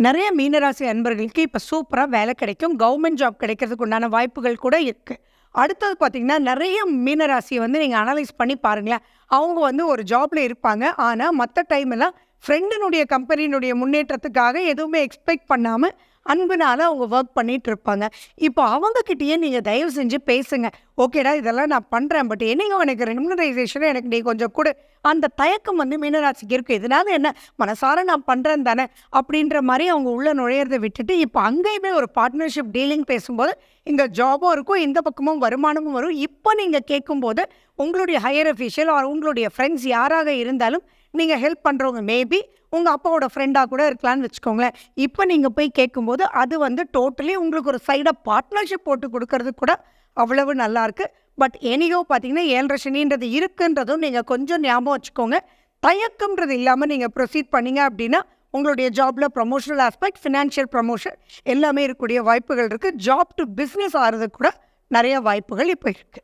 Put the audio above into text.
நிறைய மீனராசி அன்பர்களுக்கு இப்போ சூப்பராக வேலை கிடைக்கும். கவர்மெண்ட் ஜாப் கிடைக்கிறதுக்கு உண்டான வாய்ப்புகள் கூட இருக்குது. அடுத்தது பார்த்தீங்கன்னா, நிறைய மீனராசியை வந்து நீங்கள் அனலைஸ் பண்ணி பாருங்களேன். அவங்க வந்து ஒரு ஜாப்ல இருப்பாங்க. ஆனால் மற்ற டைம் எல்லாம் ஃப்ரெண்டினுடைய கம்பெனியினுடைய முன்னேற்றத்துக்காக எதுவுமே எக்ஸ்பெக்ட் பண்ணாமல் அன்புனால அவங்க ஒர்க் பண்ணிட்டு இருப்பாங்க. இப்போ அவங்கக்கிட்டேயே நீங்கள் தயவு செஞ்சு பேசுங்க. ஓகேடா, இதெல்லாம் நான் பண்ணுறேன், பட் என்னையும் எனக்கு ரெமுனரைசேஷனை எனக்கு நீ கொஞ்சம் கூட அந்த தயக்கம் வந்து மீனராசிக்கு இருக்குது. இதனால என்ன, மனசார நான் பண்ணுறேன் தானே அப்படின்ற மாதிரி அவங்க உள்ளே நுழையிறதை விட்டுட்டு இப்போ அங்கேயுமே ஒரு பார்ட்னர்ஷிப் டீலிங் பேசும்போது இங்கே ஜாபும் இருக்கும், இந்த பக்கமும் வருமானமும் வரும். இப்போ நீங்கள் கேட்கும்போது உங்களுடைய ஹையர் அஃபீஷியல் ஆர் உங்களுடைய ஃப்ரெண்ட்ஸ் யாராக இருந்தாலும் நீங்கள் ஹெல்ப் பண்ணுறவங்க மேபி உங்கள் அப்பாவோட ஃப்ரெண்டாக கூட இருக்கலான்னு வச்சுக்கோங்களேன். இப்போ நீங்கள் போய் கேட்கும்போது அது வந்து டோட்டலி உங்களுக்கு ஒரு சைடாக பார்ட்னர்ஷிப் போட்டு கொடுக்கறது கூட அவ்வளவு நல்லாயிருக்கு. பட் எனியோ பார்த்தீங்கன்னா 7.5 சனின்றது இருக்குன்றதும் நீங்கள் கொஞ்சம் ஞாபகம் வச்சுக்கோங்க. தயக்கம்ன்றது இல்லாமல் நீங்கள் ப்ரொசீட் பண்ணிங்க அப்படின்னா உங்களுடைய ஜாபில் ப்ரொமோஷனல் ஆஸ்பெக்ட், ஃபினான்ஷியல் ப்ரமோஷன் எல்லாமே இருக்கக்கூடிய வாய்ப்புகள் இருக்குது. ஜாப் டு பிஸ்னஸ் ஆகிறதுக்கு கூட நிறைய வாய்ப்புகள் இப்போ இருக்குது.